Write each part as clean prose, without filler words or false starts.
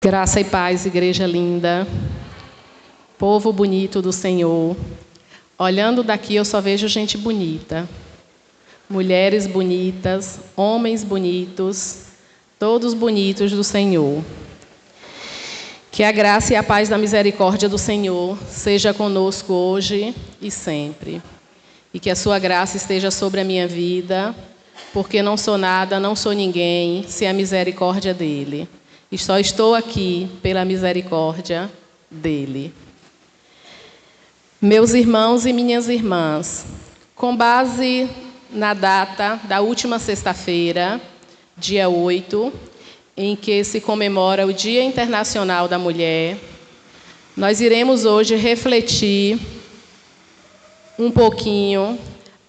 Graça e paz, igreja linda, povo bonito do Senhor. Olhando daqui eu só vejo gente bonita, mulheres bonitas, homens bonitos, todos bonitos do Senhor. Que a graça e a paz da misericórdia do Senhor seja conosco hoje e sempre. E que a sua graça esteja sobre a minha vida, porque não sou nada, não sou ninguém, sem a misericórdia dele. E só estou aqui pela misericórdia dele. Meus irmãos e minhas irmãs, com base na data da última sexta-feira, dia 8, em que se comemora o Dia Internacional da Mulher, nós iremos hoje refletir um pouquinho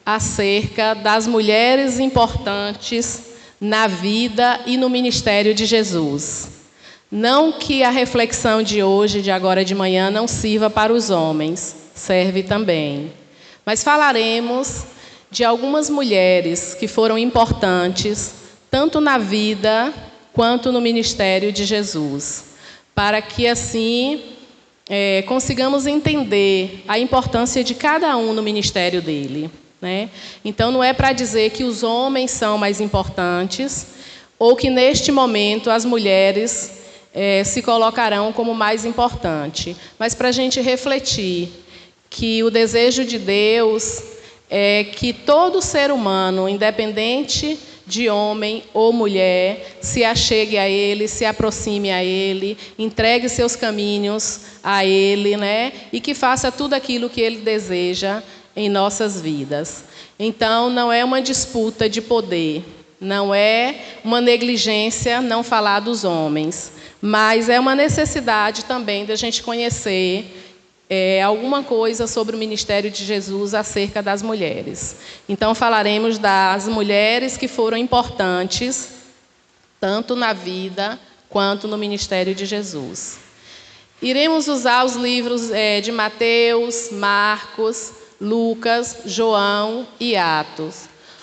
acerca das mulheres importantes na vida e no ministério de Jesus. Não que a reflexão de hoje, de agora de manhã, não sirva para os homens, serve também. Mas falaremos de algumas mulheres que foram importantes, tanto na vida quanto no ministério de Jesus, para que assim consigamos entender a importância de cada um no ministério dele. Então, não é para dizer que os homens são mais importantes ou que, neste momento, as mulheres se colocarão como mais importante, mas para a gente refletir que o desejo de Deus é que todo ser humano, independente de homem ou mulher, se achegue a Ele, se aproxime a Ele, entregue seus caminhos a Ele, e que faça tudo aquilo que Ele deseja em nossas vidas. Então, não é uma disputa de poder, não é uma negligência não falar dos homens, mas é uma necessidade também da gente conhecer alguma coisa sobre o ministério de Jesus acerca das mulheres. Então, falaremos das mulheres que foram importantes, tanto na vida quanto no ministério de Jesus. Iremos usar os livros de Mateus, Marcos, Lucas, João e Atos.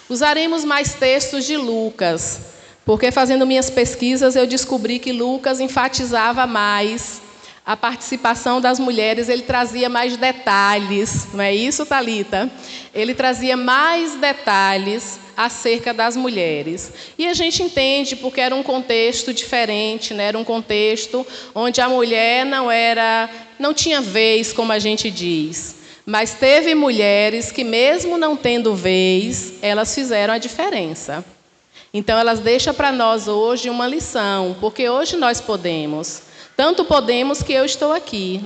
Usaremos mais textos de Lucas, porque fazendo minhas pesquisas eu descobri que Lucas enfatizava mais a participação das mulheres, ele trazia mais detalhes, não é isso, Thalita? Ele trazia mais detalhes acerca das mulheres. E a gente entende porque era um contexto diferente, era um contexto onde a mulher não tinha vez, como a gente diz. Mas teve mulheres que, mesmo não tendo vez, elas fizeram a diferença. Então, elas deixam para nós hoje uma lição, porque hoje nós podemos. Tanto podemos que eu estou aqui,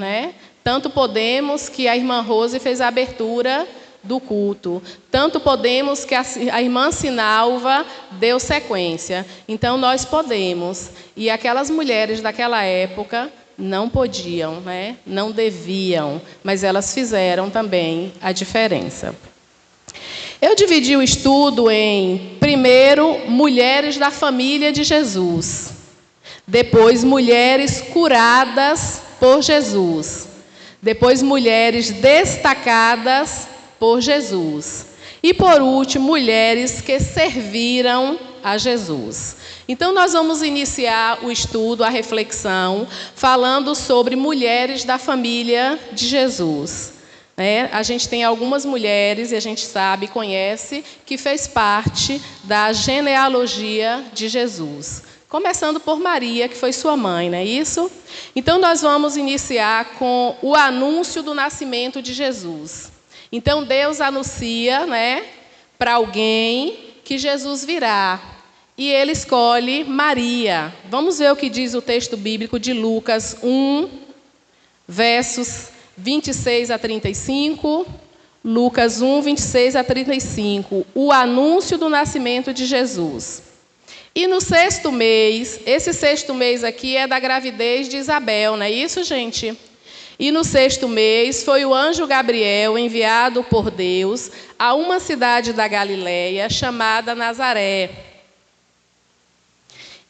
Tanto podemos que a irmã Rose fez a abertura do culto. Tanto podemos que a irmã Sinalva deu sequência. Então, nós podemos. E aquelas mulheres daquela época não podiam, não deviam, mas elas fizeram também a diferença. Eu dividi o estudo em, primeiro, mulheres da família de Jesus. Depois, mulheres curadas por Jesus. Depois, mulheres destacadas por Jesus. E, por último, mulheres que serviram a Jesus. Então, nós vamos iniciar o estudo, a reflexão, falando sobre mulheres da família de Jesus. A gente tem algumas mulheres, e a gente sabe, conhece, que fez parte da genealogia de Jesus. Começando por Maria, que foi sua mãe, não é isso? Então, nós vamos iniciar com o anúncio do nascimento de Jesus. Então, Deus anuncia, para alguém que Jesus virá. E ele escolhe Maria. Vamos ver o que diz o texto bíblico de Lucas 1, versos 26 a 35. Lucas 1, 26 a 35. O anúncio do nascimento de Jesus. E no 6º mês, esse 6º mês aqui é da gravidez de Isabel, não é isso, gente? E no 6º mês foi o anjo Gabriel enviado por Deus a uma cidade da Galileia chamada Nazaré.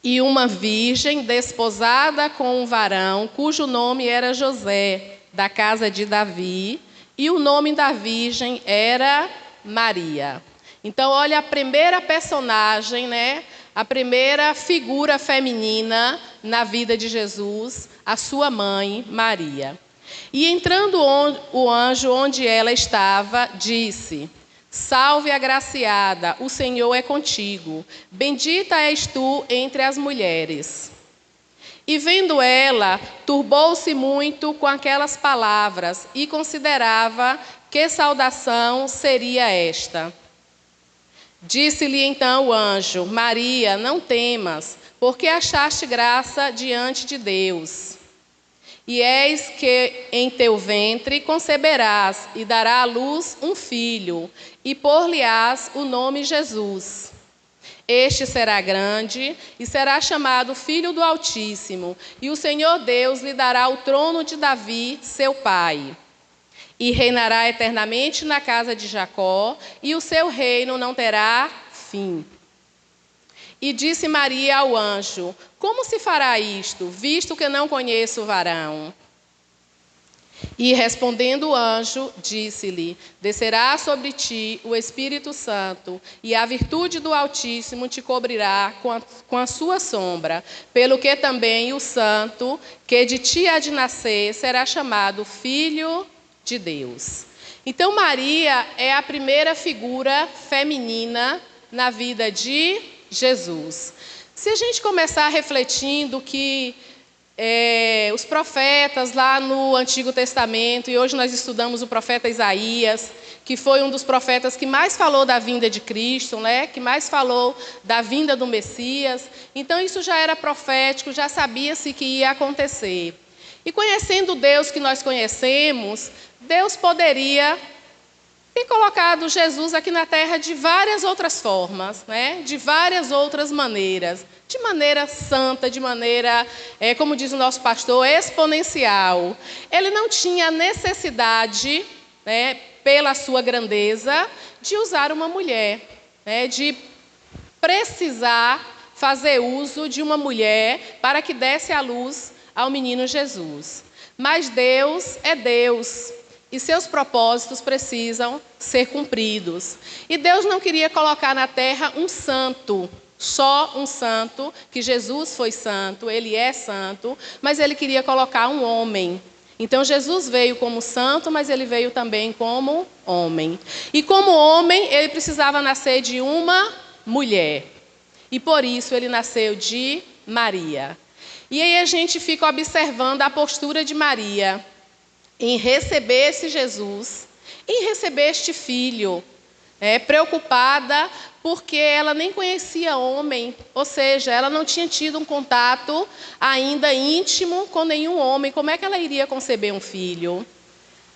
E uma virgem desposada com um varão, cujo nome era José, da casa de Davi, e o nome da virgem era Maria. Então, olha a primeira personagem, a primeira figura feminina na vida de Jesus, a sua mãe, Maria. E entrando o anjo onde ela estava, disse: Salve agraciada, o Senhor é contigo. Bendita és tu entre as mulheres. E vendo ela, turbou-se muito com aquelas palavras e considerava que saudação seria esta. Disse-lhe então o anjo: Maria, não temas, porque achaste graça diante de Deus. E eis que em teu ventre conceberás e dará à luz um filho, e pôr-lhe-ás o nome Jesus. Este será grande e será chamado Filho do Altíssimo, e o Senhor Deus lhe dará o trono de Davi, seu pai. E reinará eternamente na casa de Jacó, e o seu reino não terá fim. E disse Maria ao anjo: Como se fará isto, visto que não conheço o varão? E respondendo o anjo, disse-lhe: Descerá sobre ti o Espírito Santo, e a virtude do Altíssimo te cobrirá com a sua sombra, pelo que também o santo, que de ti há de nascer, será chamado Filho de Deus. Então Maria é a primeira figura feminina na vida de Jesus. Se a gente começar refletindo que os profetas lá no Antigo Testamento, e hoje nós estudamos o profeta Isaías, que foi um dos profetas que mais falou da vinda de Cristo, né? Que mais falou da vinda do Messias. Então isso já era profético, já sabia-se que ia acontecer. E conhecendo o Deus que nós conhecemos, Deus poderia ter colocado Jesus aqui na terra de várias outras formas, né? De várias outras maneiras. De maneira santa, de maneira, como diz o nosso pastor, exponencial. Ele não tinha necessidade, né, pela sua grandeza, de usar uma mulher, né, de precisar fazer uso de uma mulher para que desse à luz ao menino Jesus. Mas Deus é Deus. E seus propósitos precisam ser cumpridos. E Deus não queria colocar na terra um santo, só um santo, que Jesus foi santo, ele é santo, mas ele queria colocar um homem. Então Jesus veio como santo, mas ele veio também como homem. E como homem, ele precisava nascer de uma mulher. E por isso ele nasceu de Maria. E aí a gente fica observando a postura de Maria em receber esse Jesus, em receber este filho, preocupada porque ela nem conhecia homem, ou seja, ela não tinha tido um contato ainda íntimo com nenhum homem. Como é que ela iria conceber um filho?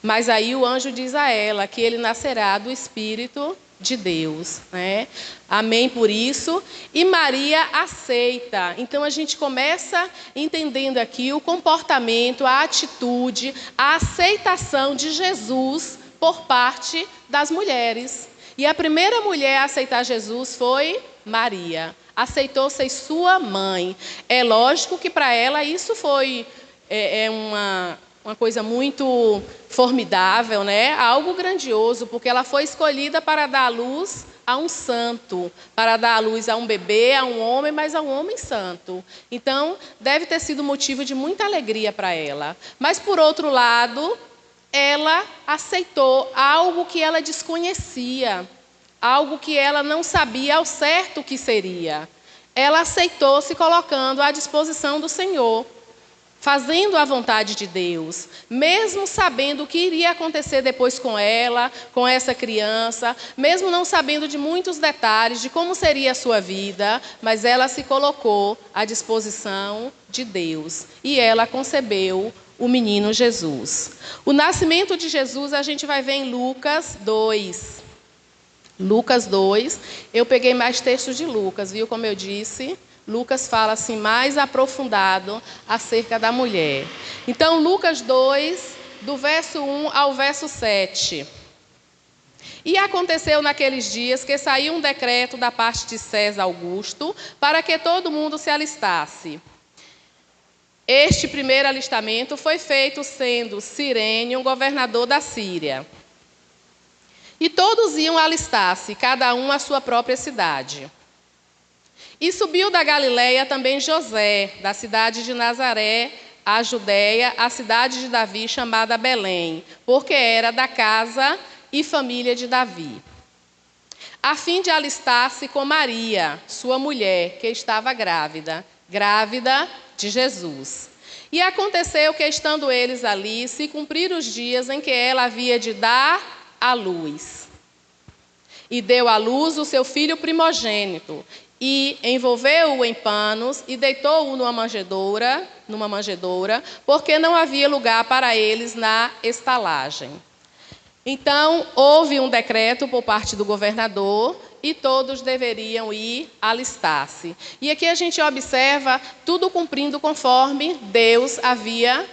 Mas aí o anjo diz a ela que ele nascerá do Espírito de Deus, né? Amém por isso. E Maria aceita. Então a gente começa entendendo aqui o comportamento, a atitude, a aceitação de Jesus por parte das mulheres. E a primeira mulher a aceitar Jesus foi Maria. Aceitou ser sua mãe. É lógico que para ela isso foi uma coisa muito formidável, né? Algo grandioso, porque ela foi escolhida para dar à luz a um santo, para dar à luz a um bebê, a um homem, mas a um homem santo. Então, deve ter sido motivo de muita alegria para ela. Mas, por outro lado, ela aceitou algo que ela desconhecia, algo que ela não sabia ao certo o que seria. Ela aceitou se colocando à disposição do Senhor, fazendo a vontade de Deus, mesmo sabendo o que iria acontecer depois com ela, com essa criança, mesmo não sabendo de muitos detalhes de como seria a sua vida, mas ela se colocou à disposição de Deus e ela concebeu o menino Jesus. O nascimento de Jesus a gente vai ver em Lucas 2. Lucas 2, eu peguei mais textos de Lucas, viu, como eu disse. Lucas fala assim mais aprofundado acerca da mulher. Então, Lucas 2, do verso 1 ao verso 7. E aconteceu naqueles dias que saiu um decreto da parte de César Augusto para que todo mundo se alistasse. Este primeiro alistamento foi feito sendo Cirênio governador da Síria. E todos iam alistar-se, cada um à sua própria cidade. E subiu da Galileia também José, da cidade de Nazaré, a Judéia, a cidade de Davi, chamada Belém, porque era da casa e família de Davi, a fim de alistar-se com Maria, sua mulher, que estava grávida de Jesus. E aconteceu que, estando eles ali, se cumpriram os dias em que ela havia de dar à luz. E deu à luz o seu filho primogênito, e envolveu-o em panos, e deitou-o numa manjedoura, porque não havia lugar para eles na estalagem. Então, houve um decreto por parte do governador, e todos deveriam ir alistar-se. E aqui a gente observa tudo cumprindo conforme Deus havia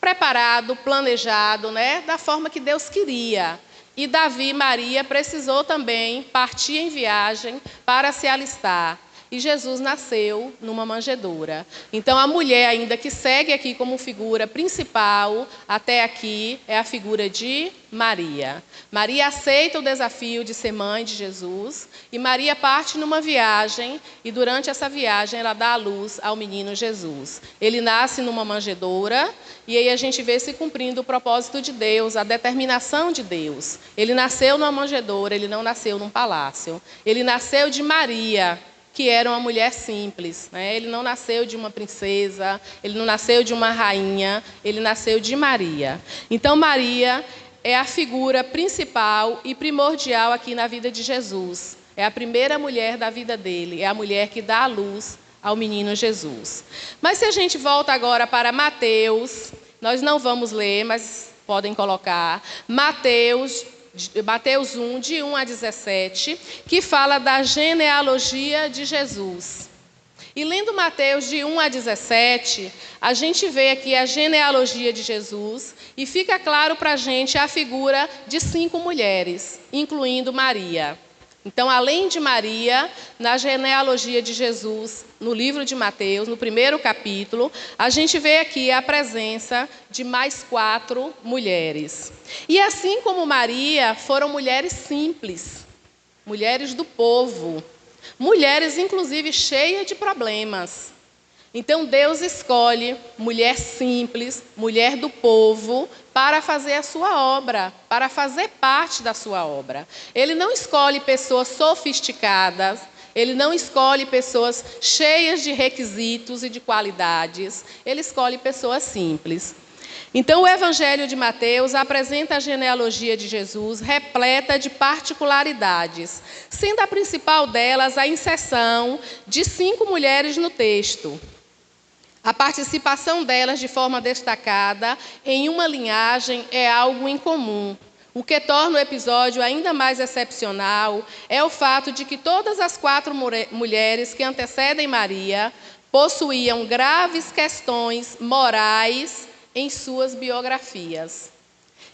preparado, planejado, da forma que Deus queria. E Davi e Maria precisou também partir em viagem para se alistar. E Jesus nasceu numa manjedoura. Então, a mulher ainda que segue aqui como figura principal, até aqui, é a figura de Maria. Maria aceita o desafio de ser mãe de Jesus, e Maria parte numa viagem, e durante essa viagem ela dá à luz ao menino Jesus. Ele nasce numa manjedoura, e aí a gente vê se cumprindo o propósito de Deus, a determinação de Deus. Ele nasceu numa manjedoura, ele não nasceu num palácio. Ele nasceu de Maria, que era uma mulher simples. Ele não nasceu de uma princesa, ele não nasceu de uma rainha, ele nasceu de Maria. Então, Maria é a figura principal e primordial aqui na vida de Jesus. É a primeira mulher da vida dele, é a mulher que dá a luz ao menino Jesus. Mas se a gente volta agora para Mateus, nós não vamos ler, mas podem colocar, Mateus 1, de 1 a 17, que fala da genealogia de Jesus. E lendo Mateus de 1 a 17, a gente vê aqui a genealogia de Jesus e fica claro para a gente a figura de 5 mulheres, incluindo Maria. Então, além de Maria, na genealogia de Jesus, no livro de Mateus, no primeiro capítulo, a gente vê aqui a presença de mais 4 mulheres. E assim como Maria, foram mulheres simples, mulheres do povo, mulheres, inclusive, cheias de problemas. Então, Deus escolhe mulher simples, mulher do povo, para fazer a sua obra, para fazer parte da sua obra. Ele não escolhe pessoas sofisticadas, ele não escolhe pessoas cheias de requisitos e de qualidades, ele escolhe pessoas simples. Então, o Evangelho de Mateus apresenta a genealogia de Jesus repleta de particularidades, sendo a principal delas a inserção de 5 mulheres no texto. A participação delas de forma destacada em uma linhagem é algo incomum. O que torna o episódio ainda mais excepcional é o fato de que todas as 4 mulheres que antecedem Maria possuíam graves questões morais em suas biografias.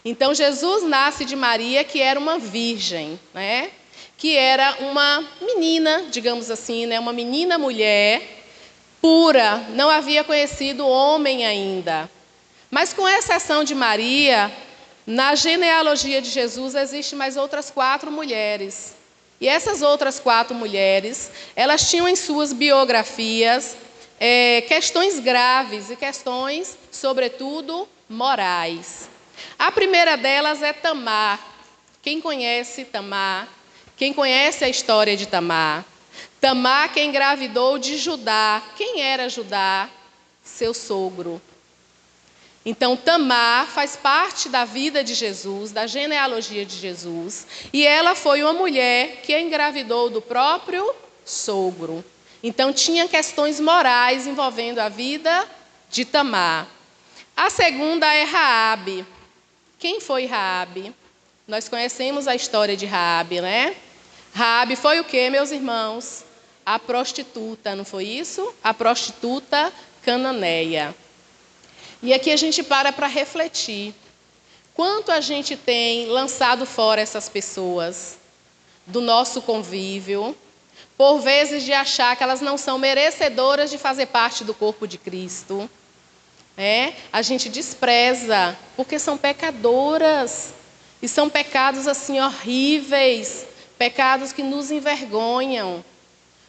Então, Jesus nasce de Maria, que era uma virgem, que era uma menina, digamos assim, uma menina mulher, pura, não havia conhecido homem ainda. Mas com exceção de Maria, na genealogia de Jesus existem mais outras 4 mulheres. E essas outras 4 mulheres, elas tinham em suas biografias questões graves e questões, sobretudo, morais. A primeira delas é Tamar. Quem conhece Tamar? Quem conhece a história de Tamar? Tamar que engravidou de Judá. Quem era Judá? Seu sogro. Então, Tamar faz parte da vida de Jesus, da genealogia de Jesus, e ela foi uma mulher que engravidou do próprio sogro. Então, tinha questões morais envolvendo a vida de Tamar. A segunda é Raabe. Quem foi Raabe? Nós conhecemos a história de Raabe, Raabe foi o quê, meus irmãos? A prostituta, não foi isso? A prostituta cananeia. E aqui a gente para refletir. Quanto a gente tem lançado fora essas pessoas do nosso convívio, por vezes de achar que elas não são merecedoras de fazer parte do corpo de Cristo. A gente despreza, porque são pecadoras. E são pecados assim horríveis, pecados que nos envergonham.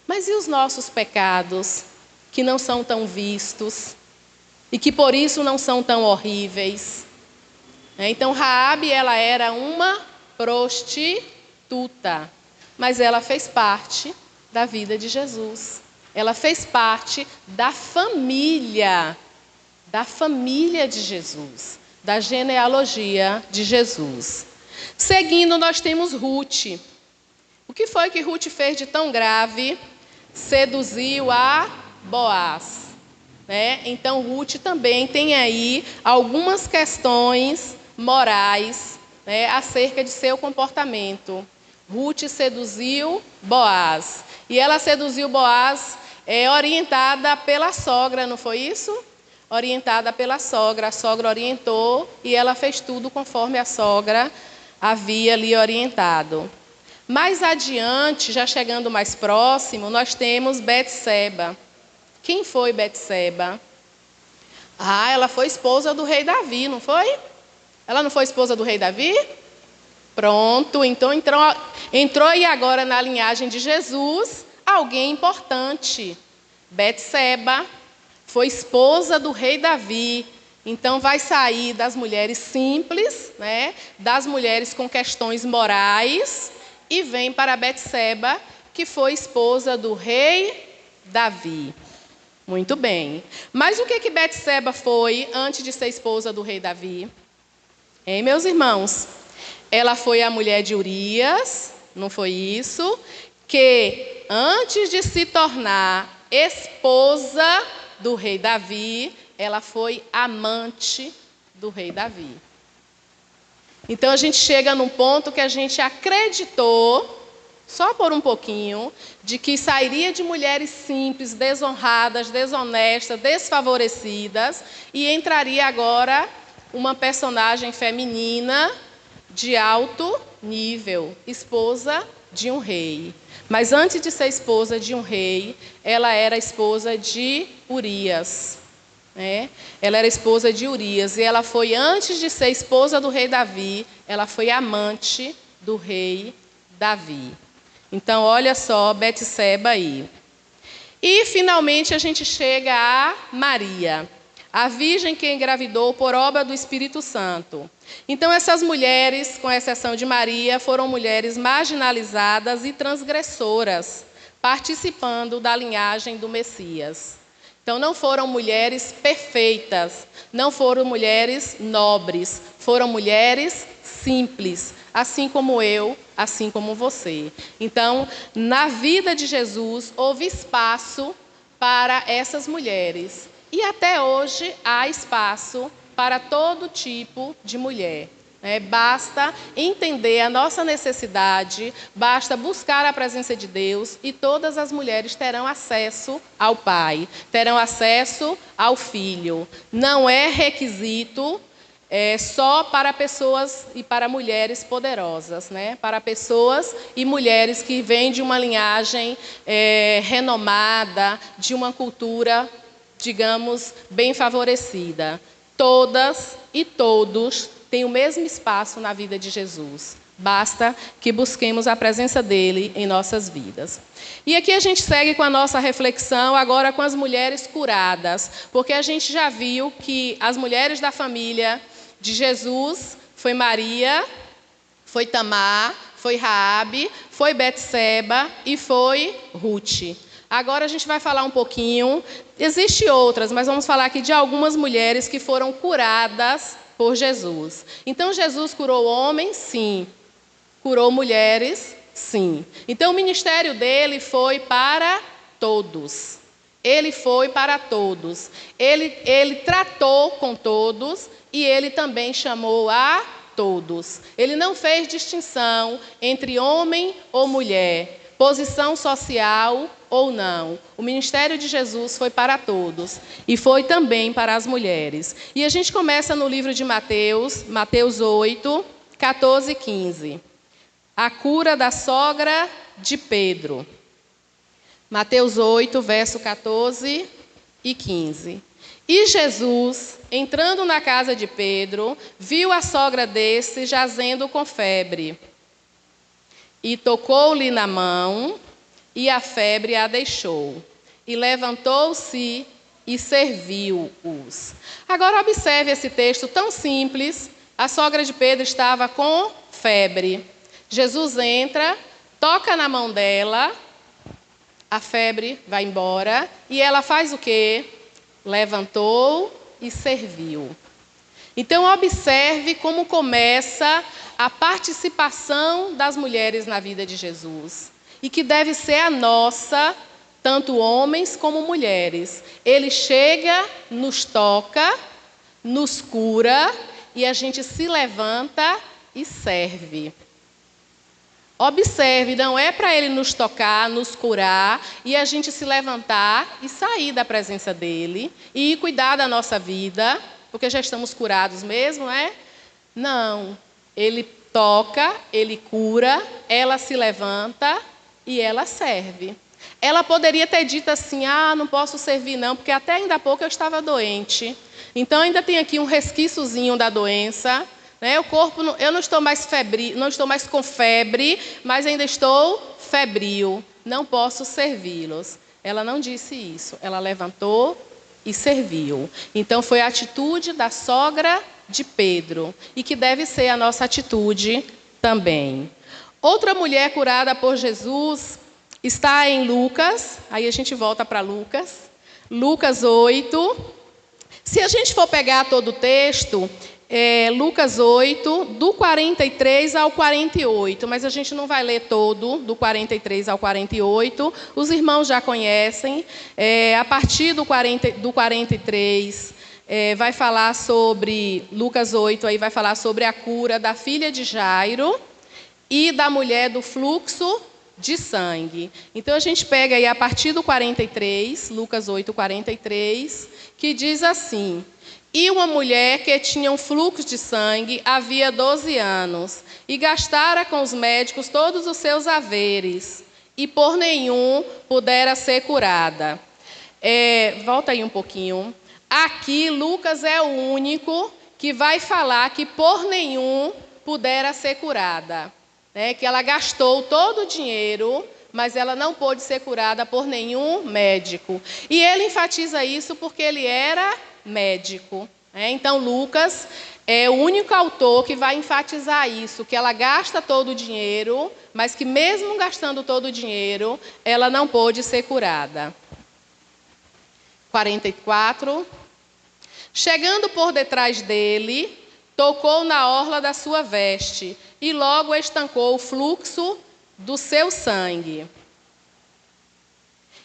Mas e os nossos pecados, que não são tão vistos e que por isso não são tão horríveis? Então, Raabe, ela era uma prostituta, mas ela fez parte da vida de Jesus. Ela fez parte da família de Jesus, da genealogia de Jesus. Seguindo, nós temos Ruth. O que foi que Ruth fez de tão grave? Seduziu a Boaz. Então, Ruth também tem aí algumas questões morais acerca de seu comportamento. Ruth seduziu Boaz. E ela seduziu Boaz orientada pela sogra, não foi isso? Orientada pela sogra. A sogra orientou e ela fez tudo conforme a sogra havia lhe orientado. Mais adiante, já chegando mais próximo, nós temos Betseba. Quem foi Betseba? Ela foi esposa do rei Davi, não foi? Ela não foi esposa do rei Davi? Pronto, então entrou aí agora na linhagem de Jesus alguém importante. Betseba foi esposa do rei Davi. Então vai sair das mulheres simples, das mulheres com questões morais, e vem para Betseba, que foi esposa do rei Davi. Muito bem. Mas o que Betseba foi antes de ser esposa do rei Davi? Meus irmãos? Ela foi a mulher de Urias, não foi isso? Que antes de se tornar esposa do rei Davi, ela foi amante do rei Davi. Então a gente chega num ponto que a gente acreditou, só por um pouquinho, de que sairia de mulheres simples, desonradas, desonestas, desfavorecidas, e entraria agora uma personagem feminina de alto nível, esposa de um rei. Mas antes de ser esposa de um rei, ela era esposa de Urias. Ela era esposa de Urias, e ela foi, antes de ser esposa do rei Davi, ela foi amante do rei Davi. Então, olha só, Betseba aí. E, finalmente, a gente chega a Maria, a virgem que engravidou por obra do Espírito Santo. Então, essas mulheres, com exceção de Maria, foram mulheres marginalizadas e transgressoras, participando da linhagem do Messias. Então, não foram mulheres perfeitas, não foram mulheres nobres, foram mulheres simples, assim como eu, assim como você. Então, na vida de Jesus, houve espaço para essas mulheres. E até hoje há espaço para todo tipo de mulher. Basta entender a nossa necessidade, basta buscar a presença de Deus, e todas as mulheres terão acesso ao Pai, terão acesso ao Filho. Não é requisito só para pessoas e para mulheres poderosas, para pessoas e mulheres que vêm de uma linhagem renomada, de uma cultura, digamos, bem favorecida. Todas e todos têm o mesmo espaço na vida de Jesus. Basta que busquemos a presença dele em nossas vidas. E aqui a gente segue com a nossa reflexão agora com as mulheres curadas, porque a gente já viu que as mulheres da família de Jesus foi Maria, foi Tamar, foi Raabe, foi Betseba e foi Ruth. Agora a gente vai falar um pouquinho, existem outras, mas vamos falar aqui de algumas mulheres que foram curadas por Jesus. Então, Jesus curou homens? Sim. Curou mulheres? Sim. Então, o ministério dele foi para todos. Ele foi para todos. Ele tratou com todos e ele também chamou a todos. Ele não fez distinção entre homem ou mulher, posição social ou não. O ministério de Jesus foi para todos e foi também para as mulheres. E a gente começa no livro de Mateus, Mateus 8, 14 e 15. A cura da sogra de Pedro. Mateus 8, verso 14 e 15. E Jesus, entrando na casa de Pedro, viu a sogra desse jazendo com febre. E tocou-lhe na mão, e a febre a deixou. E levantou-se e serviu-os. Agora observe esse texto tão simples. A sogra de Pedro estava com febre. Jesus entra, toca na mão dela, a febre vai embora e ela faz o quê? Levantou e serviu. Então observe como começa a participação das mulheres na vida de Jesus. E que deve ser a nossa, tanto homens como mulheres. Ele chega, nos toca, nos cura e a gente se levanta e serve. Observe, não é para ele nos tocar, nos curar e a gente se levantar e sair da presença dele e ir cuidar da nossa vida, porque já estamos curados mesmo, é? Não. Ele toca, ele cura, ela se levanta e ela serve. Ela poderia ter dito assim, não posso servir não, porque até ainda há pouco eu estava doente. Então ainda tem aqui um resquíciozinho da doença. O corpo, eu não estou mais febril, não estou mais com febre, mas ainda estou febril. Não posso servi-los. Ela não disse isso. Ela levantou e serviu. Então foi a atitude da sogra de Pedro e que deve ser a nossa atitude também. Outra mulher curada por Jesus está em Lucas. Aí a gente volta para Lucas. Lucas 8. Se a gente for pegar todo o texto, Lucas 8, do 43 ao 48, mas a gente não vai ler todo, do 43 ao 48, os irmãos já conhecem. A partir do 43, vai falar sobre, Lucas 8, aí vai falar sobre a cura da filha de Jairo e da mulher do fluxo de sangue. Então a gente pega aí a partir do 43, Lucas 8, 43, que diz assim: e uma mulher que tinha um fluxo de sangue havia 12 anos, e gastara com os médicos todos os seus haveres, e por nenhum pudera ser curada. Volta aí um pouquinho. Aqui, Lucas é o único que vai falar que por nenhum pudera ser curada. Que ela gastou todo o dinheiro, mas ela não pôde ser curada por nenhum médico. E ele enfatiza isso porque ele era médico. Então, Lucas é o único autor que vai enfatizar isso, que ela gasta todo o dinheiro, mas que mesmo gastando todo o dinheiro, ela não pôde ser curada. 44. Chegando por detrás dele, tocou na orla da sua veste, e logo estancou o fluxo do seu sangue.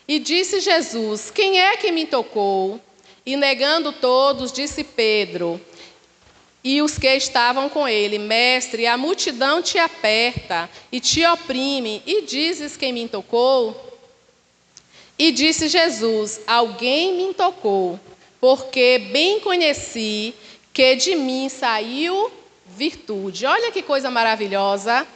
E disse Jesus: quem é que me tocou? E negando todos, disse Pedro, e os que estavam com ele: mestre, a multidão te aperta e te oprime, e dizes quem me tocou? E disse Jesus: alguém me tocou, porque bem conheci que de mim saiu virtude. Olha que coisa maravilhosa.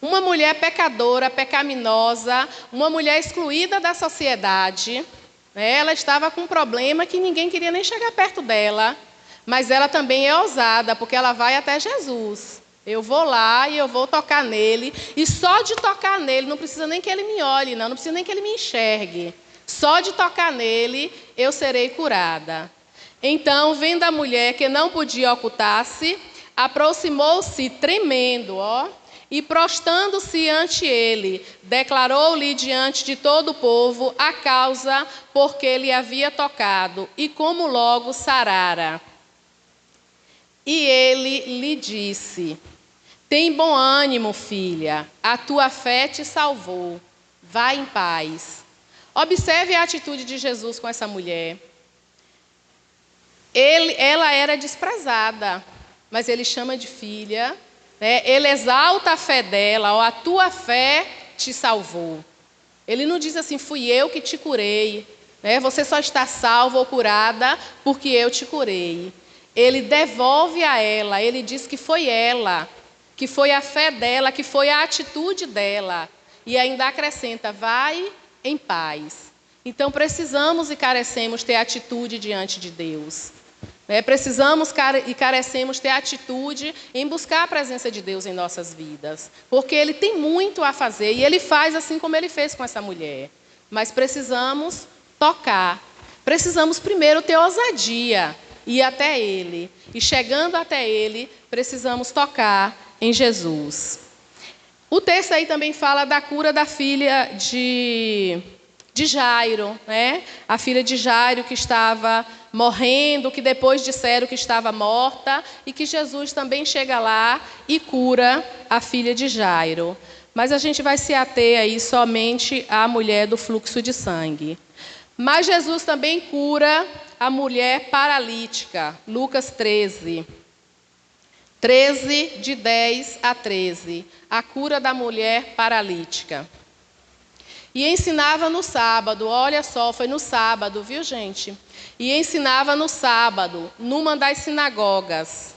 Uma mulher pecadora, pecaminosa, uma mulher excluída da sociedade. Ela estava com um problema que ninguém queria nem chegar perto dela. Mas ela também é ousada, porque ela vai até Jesus. Eu vou lá e eu vou tocar nele. E só de tocar nele, não precisa nem que ele me olhe, não precisa nem que ele me enxergue. Só de tocar nele, eu serei curada. Então, vendo a mulher que não podia ocultar-se, aproximou-se tremendo, e prostrando-se ante ele, declarou-lhe diante de todo o povo a causa por que lhe havia tocado, e como logo sarara. E ele lhe disse: tem bom ânimo, filha, a tua fé te salvou, vá em paz. Observe a atitude de Jesus com essa mulher. Ela era desprezada, mas ele chama de filha. Ele exalta a fé dela, a tua fé te salvou. Ele não diz assim: fui eu que te curei. Você só está salva ou curada porque eu te curei. Ele devolve a ela, ele diz que foi ela, que foi a fé dela, que foi a atitude dela. E ainda acrescenta: vai em paz. Então precisamos e carecemos ter atitude diante de Deus. Precisamos e carecemos ter atitude em buscar a presença de Deus em nossas vidas. Porque Ele tem muito a fazer e Ele faz assim como Ele fez com essa mulher. Mas precisamos tocar. Precisamos primeiro ter ousadia, ir até Ele. E chegando até Ele, precisamos tocar em Jesus. O texto aí também fala da cura da filha de Jairo, né? A filha de Jairo que estava morrendo, que depois disseram que estava morta, e que Jesus também chega lá e cura a filha de Jairo. Mas a gente vai se ater aí somente à mulher do fluxo de sangue. Mas Jesus também cura a mulher paralítica, Lucas 13. 13, de 10 a 13. A cura da mulher paralítica. E ensinava no sábado, olha só, foi no sábado, viu, gente? E ensinava no sábado, numa das sinagogas.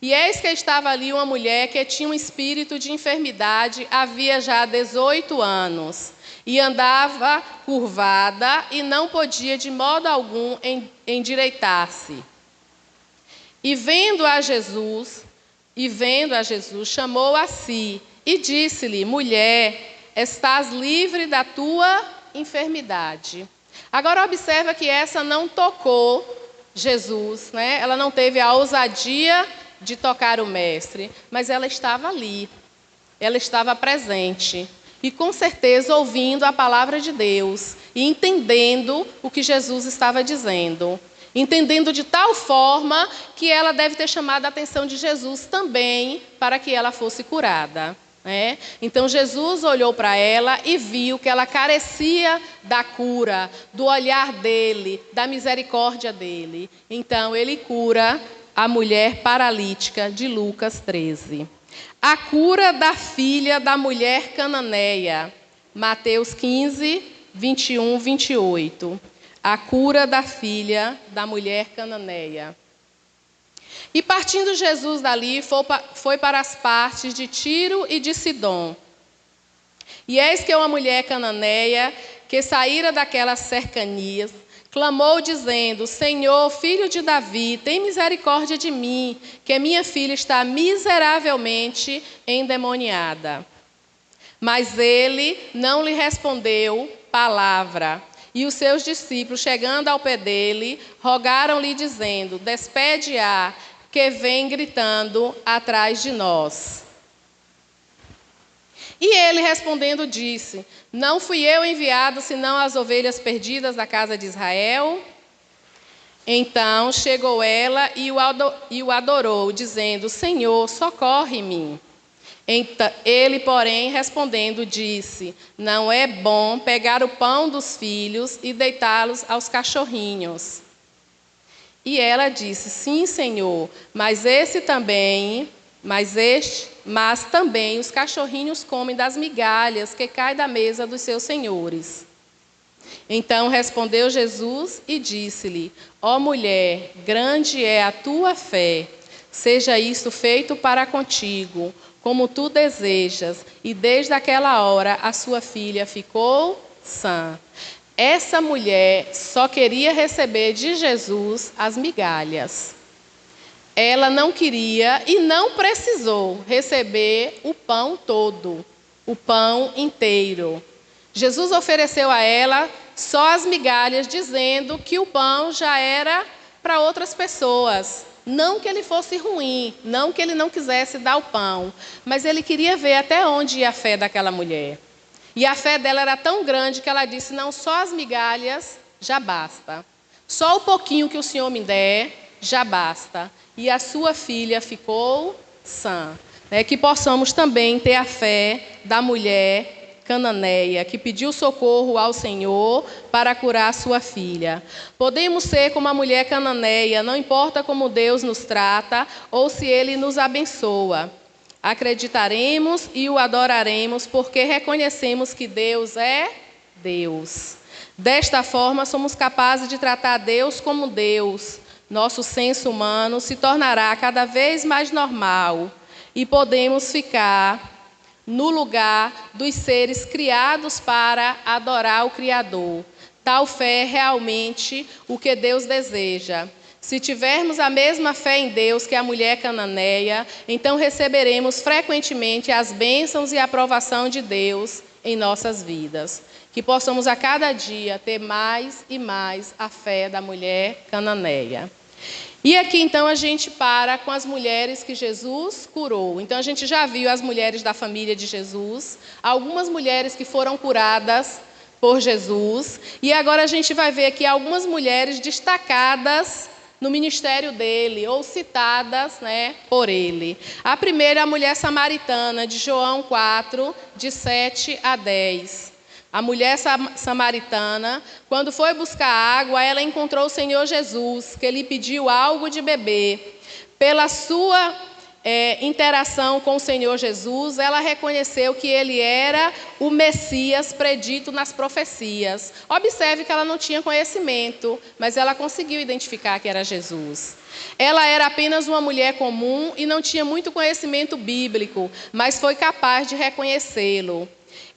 E eis que estava ali uma mulher que tinha um espírito de enfermidade, havia já 18 anos, e andava curvada e não podia de modo algum endireitar-se. E vendo a Jesus, chamou a si e disse-lhe: mulher, estás livre da tua enfermidade. Agora observa que essa não tocou Jesus, né? Ela não teve a ousadia de tocar o mestre, mas ela estava ali, ela estava presente e com certeza ouvindo a palavra de Deus e entendendo o que Jesus estava dizendo, entendendo de tal forma que ela deve ter chamado a atenção de Jesus também para que ela fosse curada. Então Jesus olhou para ela e viu que ela carecia da cura, do olhar dele, da misericórdia dele. Então ele cura a mulher paralítica de Lucas 13. A cura da filha da mulher cananeia, Mateus 15, 21, 28. A cura da filha da mulher cananeia. E partindo Jesus dali, foi para as partes de Tiro e de Sidom. E eis que uma mulher cananeia, que saíra daquelas cercanias, clamou dizendo: Senhor, filho de Davi, tem misericórdia de mim, que minha filha está miseravelmente endemoniada. Mas ele não lhe respondeu palavra. E os seus discípulos, chegando ao pé dele, rogaram-lhe dizendo: despede-a, que vem gritando atrás de nós. E ele respondendo disse: não fui eu enviado senão as ovelhas perdidas da casa de Israel? Então chegou ela e o adorou, dizendo: Senhor, socorre-me. Então, ele, porém, respondendo, disse: não é bom pegar o pão dos filhos e deitá-los aos cachorrinhos. E ela disse: sim, Senhor, mas também os cachorrinhos comem das migalhas que caem da mesa dos seus senhores. Então respondeu Jesus e disse-lhe: ó mulher, grande é a tua fé, seja isto feito para contigo, como tu desejas. E desde aquela hora a sua filha ficou sã. Essa mulher só queria receber de Jesus as migalhas. Ela não queria e não precisou receber o pão todo, o pão inteiro. Jesus ofereceu a ela só as migalhas, dizendo que o pão já era para outras pessoas. Não que ele fosse ruim, não que ele não quisesse dar o pão, mas ele queria ver até onde ia a fé daquela mulher. E a fé dela era tão grande que ela disse: não, só as migalhas já basta. Só o pouquinho que o Senhor me der já basta. E a sua filha ficou sã. Que possamos também ter a fé da mulher cananeia, que pediu socorro ao Senhor para curar a sua filha. Podemos ser como a mulher cananeia, não importa como Deus nos trata ou se Ele nos abençoa. Acreditaremos e o adoraremos, porque reconhecemos que Deus é Deus. Desta forma, somos capazes de tratar Deus como Deus. Nosso senso humano se tornará cada vez mais normal e podemos ficar no lugar dos seres criados para adorar o Criador. Tal fé é realmente o que Deus deseja. Se tivermos a mesma fé em Deus que a mulher cananeia, então receberemos frequentemente as bênçãos e a aprovação de Deus em nossas vidas. Que possamos a cada dia ter mais e mais a fé da mulher cananeia. E aqui então a gente para com as mulheres que Jesus curou. Então a gente já viu as mulheres da família de Jesus, algumas mulheres que foram curadas por Jesus, e agora a gente vai ver aqui algumas mulheres destacadas no ministério dele, ou citadas, por ele. A primeira é a mulher samaritana, de João 4, de 7 a 10. A mulher samaritana, quando foi buscar água, ela encontrou o Senhor Jesus, que lhe pediu algo de beber. Pela sua interação com o Senhor Jesus, ela reconheceu que ele era o Messias predito nas profecias. Observe que ela não tinha conhecimento, mas ela conseguiu identificar que era Jesus. Ela era apenas uma mulher comum e não tinha muito conhecimento bíblico, mas foi capaz de reconhecê-lo.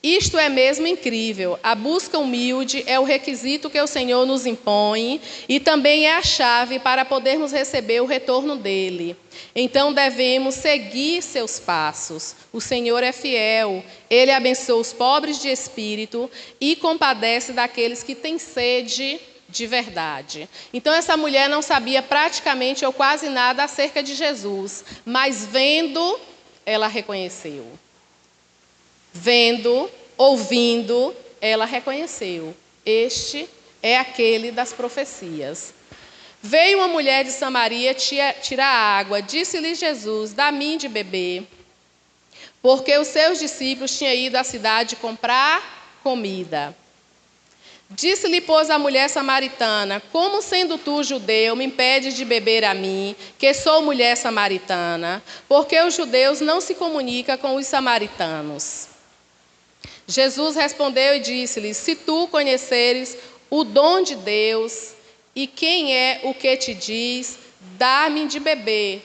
Isto é mesmo incrível. A busca humilde é o requisito que o Senhor nos impõe e também é a chave para podermos receber o retorno dele. Então devemos seguir seus passos. O Senhor é fiel. Ele abençoa os pobres de espírito e compadece daqueles que têm sede de verdade. Então essa mulher não sabia praticamente ou quase nada acerca de Jesus, mas vendo, ela reconheceu. Vendo, ouvindo, ela reconheceu. Este é aquele das profecias. Veio uma mulher de Samaria tirar água. Disse-lhe Jesus: dá-me de beber. Porque os seus discípulos tinham ido à cidade comprar comida. Disse-lhe, pois, a mulher samaritana: como sendo tu judeu, me impedes de beber a mim, que sou mulher samaritana? Porque os judeus não se comunicam com os samaritanos. Jesus respondeu e disse-lhe: se tu conheceres o dom de Deus e quem é o que te diz, dá-me de beber,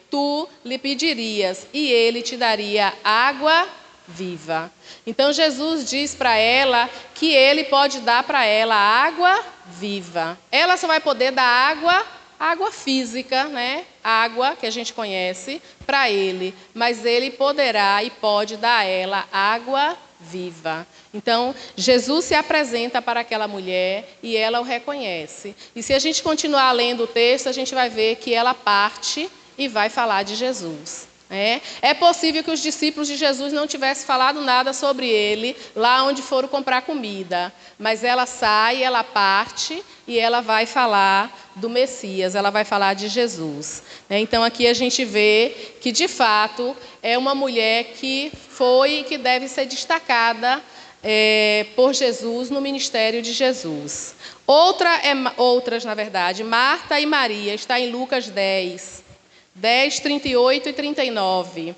tu lhe pedirias e ele te daria água viva. Então Jesus diz para ela que ele pode dar para ela água viva. Ela só vai poder dar água física, água que a gente conhece, para ele. Mas ele poderá e pode dar a ela água viva. Então, Jesus se apresenta para aquela mulher e ela o reconhece. E se a gente continuar lendo o texto, a gente vai ver que ela parte e vai falar de Jesus. É possível que os discípulos de Jesus não tivessem falado nada sobre ele lá onde foram comprar comida, mas ela sai, ela parte e ela vai falar do Messias, ela vai falar de Jesus. Então aqui a gente vê que de fato é uma mulher que foi e que deve ser destacada por Jesus no ministério de Jesus. Outras, na verdade, Marta e Maria, está em Lucas 10, 38 e 39.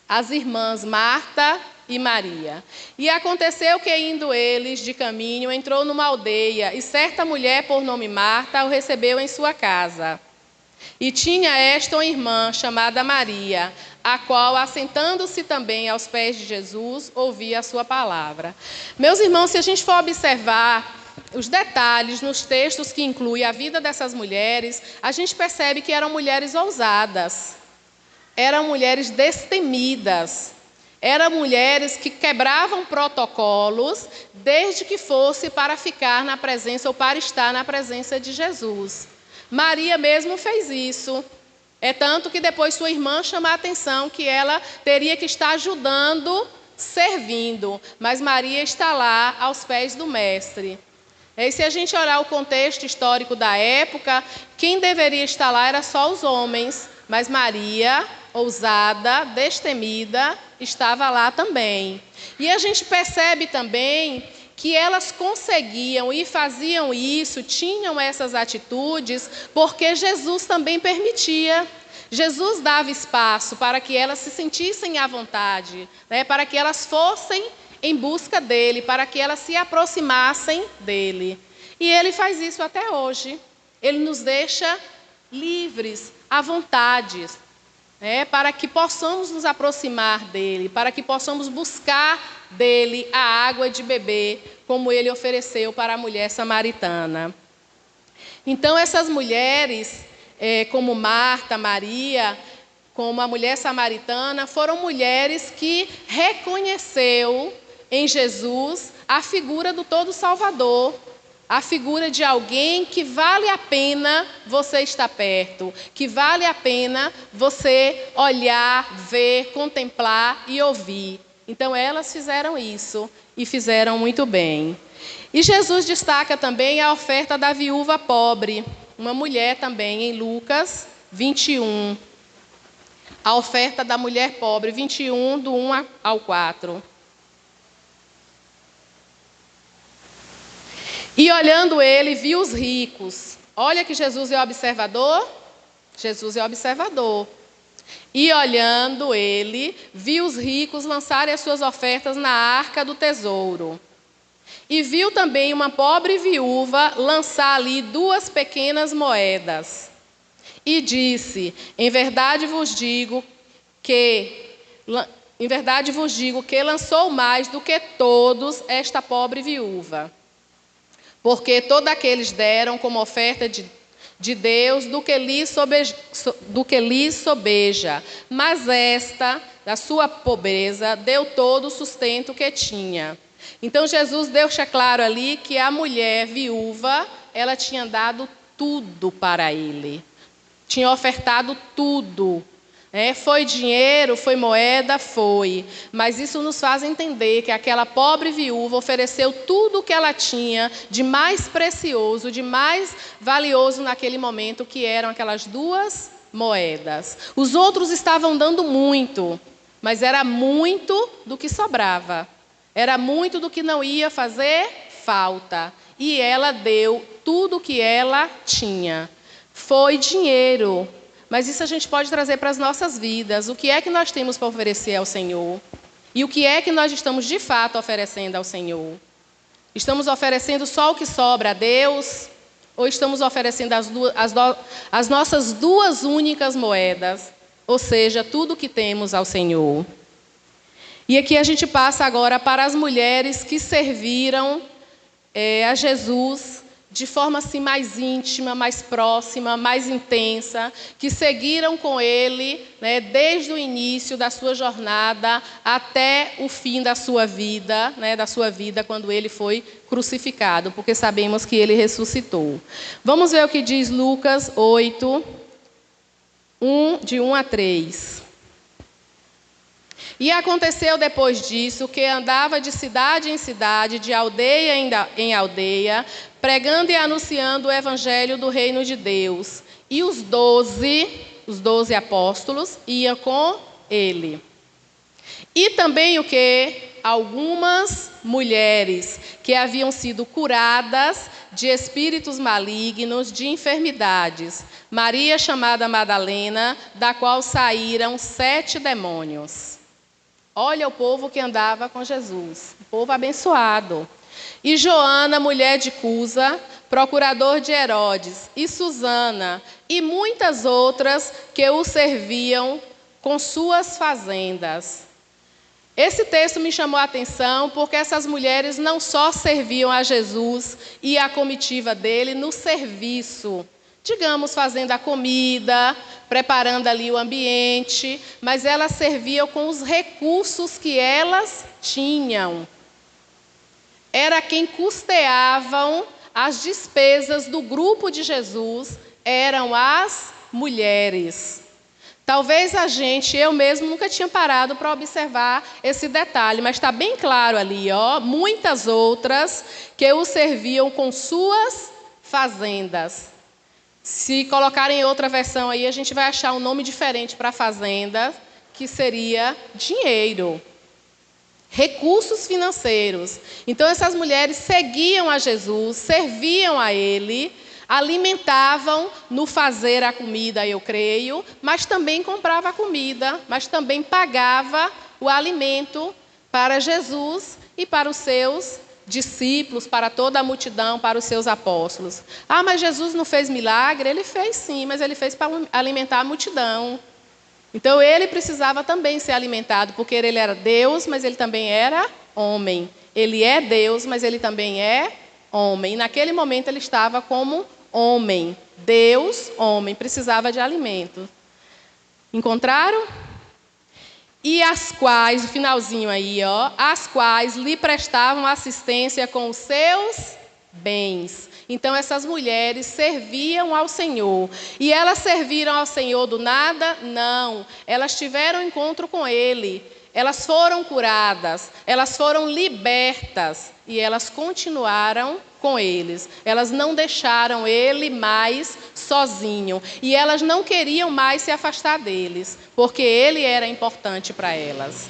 As irmãs Marta e Maria. E aconteceu que, indo eles de caminho, entrou numa aldeia, e certa mulher, por nome Marta, o recebeu em sua casa. E tinha esta uma irmã, chamada Maria, a qual, assentando-se também aos pés de Jesus, ouvia a sua palavra. Meus irmãos, se a gente for observar os detalhes nos textos que incluem a vida dessas mulheres, a gente percebe que eram mulheres ousadas, eram mulheres destemidas, eram mulheres que quebravam protocolos, desde que fosse para ficar na presença ou para estar na presença de Jesus. Maria mesmo fez isso. É tanto que depois sua irmã chama a atenção que ela teria que estar ajudando, servindo, mas Maria está lá aos pés do Mestre. E se a gente olhar o contexto histórico da época, quem deveria estar lá era só os homens, mas Maria, ousada, destemida, estava lá também. E a gente percebe também que elas conseguiam e faziam isso, tinham essas atitudes, porque Jesus também permitia. Jesus dava espaço para que elas se sentissem à vontade, para que elas fossem em busca dele, para que elas se aproximassem dele. E ele faz isso até hoje. Ele nos deixa livres, à vontade, para que possamos nos aproximar dele, para que possamos buscar dele a água de beber, como ele ofereceu para a mulher samaritana. Então, essas mulheres, como Marta, Maria, como a mulher samaritana, foram mulheres que reconheceu em Jesus a figura do Todo Salvador, a figura de alguém que vale a pena você estar perto, que vale a pena você olhar, ver, contemplar e ouvir. Então, elas fizeram isso e fizeram muito bem. E Jesus destaca também a oferta da viúva pobre, uma mulher também em Lucas 21. A oferta da mulher pobre, 21, do 1 ao 4. E olhando ele, viu os ricos. Olha que Jesus é observador. Jesus é observador. E olhando ele, viu os ricos lançarem as suas ofertas na arca do tesouro. E viu também uma pobre viúva lançar ali 2 pequenas moedas. E disse: em verdade vos digo que lançou mais do que todos esta pobre viúva. Porque todos aqueles deram como oferta de Deus do que lhes sobeja. Mas esta, da sua pobreza, deu todo o sustento que tinha. Então Jesus deixa claro ali que a mulher viúva, ela tinha dado tudo para ele. Tinha ofertado tudo. Foi dinheiro, foi moeda, foi. Mas isso nos faz entender que aquela pobre viúva ofereceu tudo o que ela tinha de mais precioso, de mais valioso naquele momento, que eram aquelas 2 moedas. Os outros estavam dando muito, mas era muito do que sobrava. Era muito do que não ia fazer falta. E ela deu tudo o que ela tinha. Foi dinheiro. Mas isso a gente pode trazer para as nossas vidas. O que é que nós temos para oferecer ao Senhor? E o que é que nós estamos de fato oferecendo ao Senhor? Estamos oferecendo só o que sobra a Deus? Ou estamos oferecendo as nossas 2 únicas moedas? Ou seja, tudo o que temos ao Senhor. E aqui a gente passa agora para as mulheres que serviram a Jesus de forma assim mais íntima, mais próxima, mais intensa, que seguiram com ele, desde o início da sua jornada até o fim da sua vida, quando ele foi crucificado, porque sabemos que ele ressuscitou. Vamos ver o que diz Lucas 8, de 1 a 3. E aconteceu depois disso que andava de cidade em cidade, de aldeia em aldeia, pregando e anunciando o evangelho do reino de Deus. E os 12 apóstolos iam com ele. E também o que? Algumas mulheres que haviam sido curadas de espíritos malignos, de enfermidades. Maria, chamada Madalena, da qual saíram 7 demônios. Olha o povo que andava com Jesus, o povo abençoado. E Joana, mulher de Cusa, procurador de Herodes, e Susana, e muitas outras que o serviam com suas fazendas. Esse texto me chamou a atenção porque essas mulheres não só serviam a Jesus e a comitiva dele no serviço, digamos, fazendo a comida, preparando ali o ambiente, mas elas serviam com os recursos que elas tinham. Era quem custeavam as despesas do grupo de Jesus, eram as mulheres. Talvez eu mesmo nunca tinha parado para observar esse detalhe, mas está bem claro ali, muitas outras que o serviam com suas fazendas. Se colocarem outra versão aí, a gente vai achar um nome diferente para fazenda, que seria dinheiro. Recursos financeiros. Então, essas mulheres seguiam a Jesus, serviam a ele, alimentavam no fazer a comida, eu creio, mas também comprava a comida, mas também pagava o alimento para Jesus e para os seus discípulos, para toda a multidão, para os seus apóstolos. Ah, mas Jesus não fez milagre? Ele fez sim, mas ele fez para alimentar a multidão. Então ele precisava também ser alimentado, porque ele era Deus, mas ele também era homem. Ele é Deus, mas ele também é homem. E naquele momento ele estava como homem. Deus, homem, precisava de alimento. Encontraram? E as quais, o finalzinho aí, ó, as quais lhe prestavam assistência com os seus bens. Então, essas mulheres serviam ao Senhor. E elas serviram ao Senhor do nada? Não. Elas tiveram encontro com Ele. Elas foram curadas. Elas foram libertas. E elas continuaram com eles. Elas não deixaram Ele mais sozinho. E elas não queriam mais se afastar deles, porque Ele era importante para elas.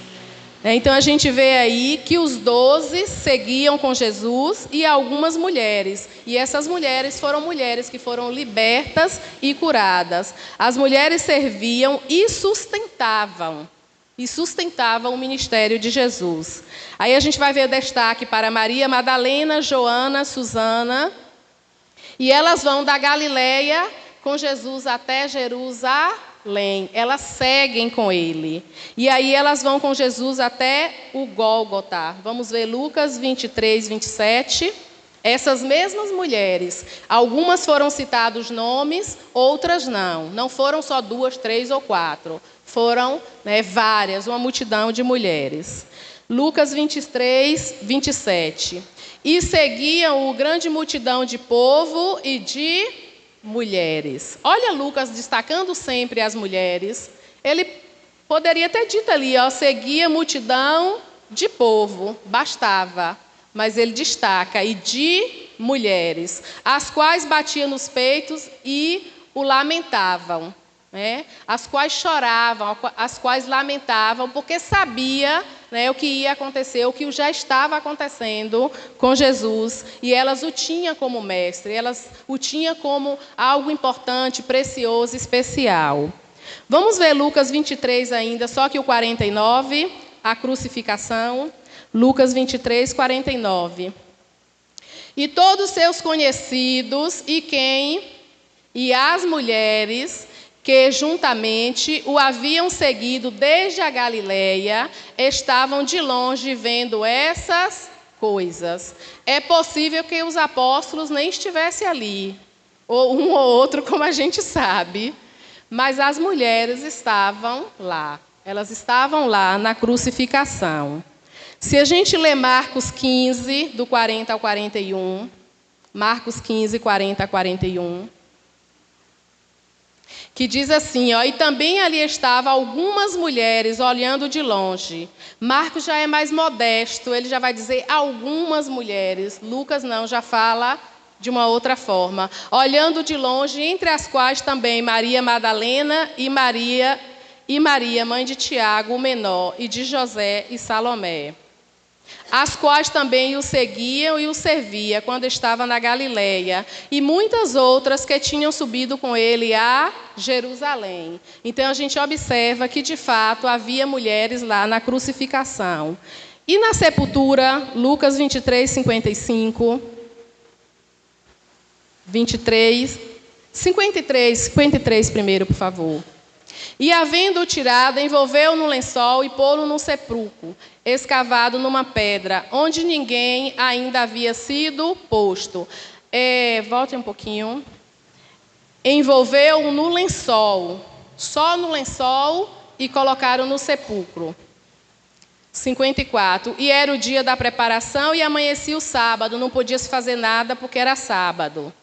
Então, a gente vê aí que os 12 seguiam com Jesus e algumas mulheres. E essas mulheres foram mulheres que foram libertas e curadas. As mulheres serviam e sustentavam o ministério de Jesus. Aí a gente vai ver destaque para Maria Madalena, Joana, Susana. E elas vão da Galileia com Jesus até Jerusalém. Elas seguem com ele. E aí elas vão com Jesus até o Gólgota. Vamos ver Lucas 23, 27. Essas mesmas mulheres, algumas foram citados nomes, outras não. Não foram só 2, 3 ou 4. Foram várias, uma multidão de mulheres. Lucas 23, 27. E seguiam o grande multidão de povo e de mulheres. Olha Lucas destacando sempre as mulheres. Ele poderia ter dito ali, ó, seguia a multidão de povo, bastava. Mas ele destaca, e de mulheres, as quais batiam nos peitos e o lamentavam. As quais choravam, as quais lamentavam, porque sabia o que ia acontecer, o que já estava acontecendo com Jesus. E elas o tinham como mestre, elas o tinham como algo importante, precioso, especial. Vamos ver Lucas 23 ainda, só que o 49, a crucificação. Lucas 23, 49. E todos seus conhecidos e as mulheres que juntamente o haviam seguido desde a Galileia, estavam de longe vendo essas coisas. É possível que os apóstolos nem estivessem ali, ou um ou outro, como a gente sabe, mas as mulheres estavam lá. Elas estavam lá na crucificação. Se a gente ler Marcos 15, do 40 ao 41, Marcos 15, 40 a 41, que diz assim, ó, e também ali estavam algumas mulheres olhando de longe. Marcos já é mais modesto, ele já vai dizer algumas mulheres. Lucas não, já fala de uma outra forma. Olhando de longe, entre as quais também Maria Madalena e Maria, mãe de Tiago, o menor, e de José e Salomé. As quais também o seguiam e o serviam quando estava na Galileia, e muitas outras que tinham subido com ele a Jerusalém. Então a gente observa que de fato havia mulheres lá na crucificação. E na sepultura, Lucas 23, 55, 53 primeiro, por favor. E havendo-o tirado, envolveu-o no lençol e pô-lo num sepulcro, escavado numa pedra, onde ninguém ainda havia sido posto. Volte um pouquinho. Envolveu-o no lençol, só no lençol, e colocaram no sepulcro. 54. E era o dia da preparação e amanhecia o sábado, não podia se fazer nada porque era sábado.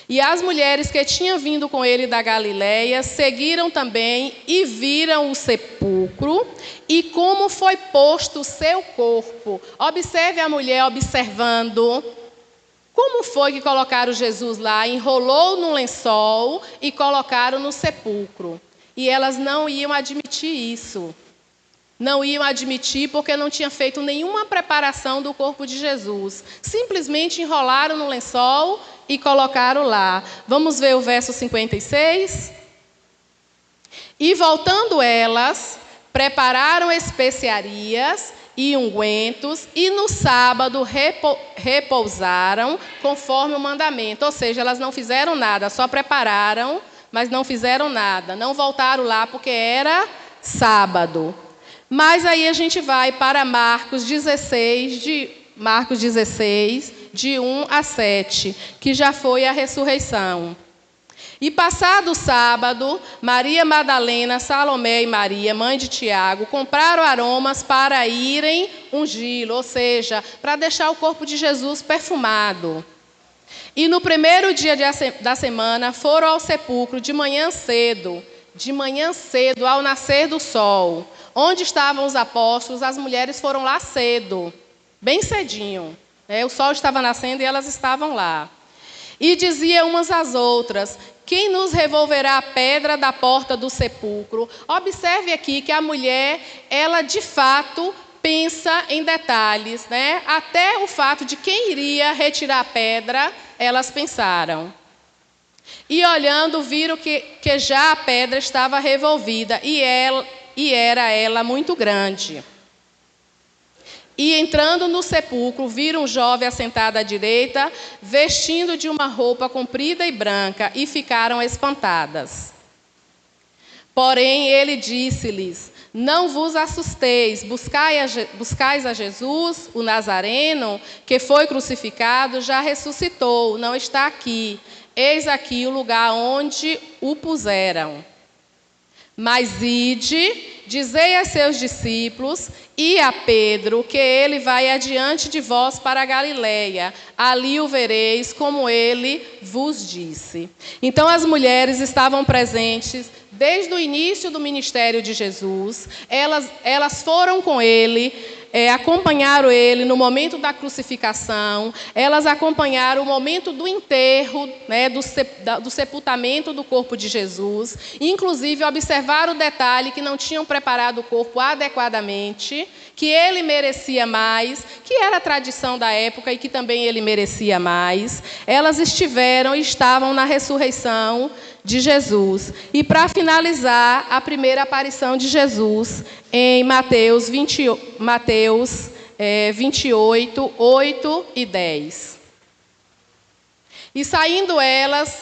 E as mulheres que tinham vindo com ele da Galileia seguiram também e viram o sepulcro e como foi posto o seu corpo. Observe a mulher observando como foi que colocaram Jesus lá, enrolou no lençol e colocaram no sepulcro. E elas não iam admitir isso. Não iam admitir porque não tinha feito nenhuma preparação do corpo de Jesus. Simplesmente enrolaram no lençol e colocaram lá. Vamos ver o verso 56? E voltando elas, prepararam especiarias e ungüentos, e no sábado repousaram conforme o mandamento. Ou seja, elas não fizeram nada, só prepararam, mas não fizeram nada. Não voltaram lá porque era sábado. Mas aí a gente vai para Marcos 16, de 1 a 7, que já foi a ressurreição. E passado o sábado, Maria Madalena, Salomé e Maria, mãe de Tiago, compraram aromas para irem ungí-lo, ou seja, para deixar o corpo de Jesus perfumado. E no primeiro dia da semana foram ao sepulcro de manhã cedo, ao nascer do sol. Onde estavam os apóstolos, as mulheres foram lá cedo, bem cedinho. O sol estava nascendo e elas estavam lá. E diziam umas às outras: quem nos revolverá a pedra da porta do sepulcro? Observe aqui que a mulher, ela de fato pensa em detalhes, né? Até o fato de quem iria retirar a pedra, elas pensaram. E olhando, viram que já a pedra estava revolvida e era ela muito grande. E entrando no sepulcro, viram um jovem assentado à direita, vestindo de uma roupa comprida e branca, e ficaram espantadas. Porém, ele disse-lhes: não vos assusteis, buscais a Jesus, o Nazareno, que foi crucificado, já ressuscitou, não está aqui. Eis aqui o lugar onde o puseram. Mas ide, dizei a seus discípulos e a Pedro que ele vai adiante de vós para a Galileia. Ali o vereis, como ele vos disse. Então as mulheres estavam presentes desde o início do ministério de Jesus. Elas foram com ele, acompanharam ele no momento da crucificação, elas acompanharam o momento do enterro, né, do sepultamento do corpo de Jesus, inclusive observaram o detalhe que não tinham preparado o corpo adequadamente, que ele merecia mais, que era a tradição da época e que também ele merecia mais. Elas estavam na ressurreição de Jesus. E para finalizar, a primeira aparição de Jesus em Mateus 28, 8 e 10. E saindo elas,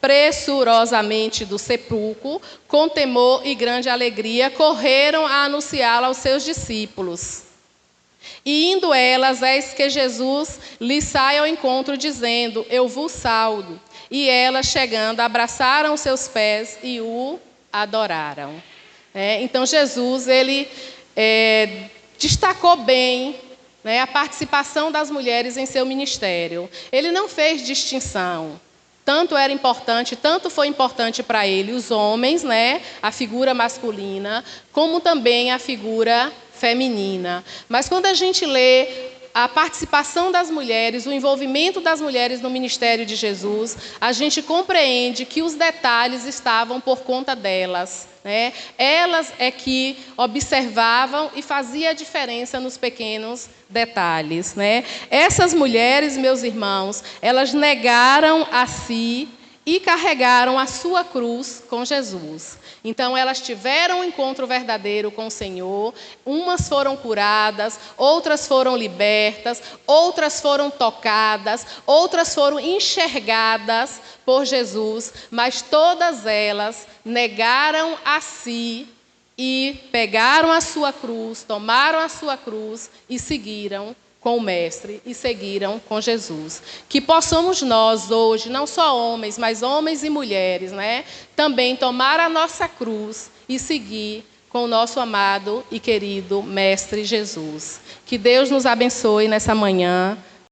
pressurosamente do sepulcro, com temor e grande alegria, correram a anunciá-la aos seus discípulos. E indo elas, eis que Jesus lhes sai ao encontro, dizendo: eu vos saudo. E elas, chegando, abraçaram os seus pés e o adoraram. Então, Jesus, ele destacou bem, né, a participação das mulheres em seu ministério. Ele não fez distinção. Tanto foi importante para ele os homens, né, a figura masculina, como também a figura feminina. Mas quando a gente lê a participação das mulheres, o envolvimento das mulheres no ministério de Jesus, a gente compreende que os detalhes estavam por conta delas, né? Elas é que observavam e fazia a diferença nos pequenos detalhes, né? Essas mulheres, meus irmãos, elas negaram a si e carregaram a sua cruz com Jesus. Então, elas tiveram um encontro verdadeiro com o Senhor. Umas foram curadas, outras foram libertas, outras foram tocadas, outras foram enxergadas por Jesus, mas todas elas negaram a si e pegaram a sua cruz, tomaram a sua cruz e seguiram com o Mestre e seguiram com Jesus. Que possamos nós hoje, não só homens, mas homens e mulheres, né, também tomar a nossa cruz e seguir com o nosso amado e querido Mestre Jesus. Que Deus nos abençoe nessa manhã.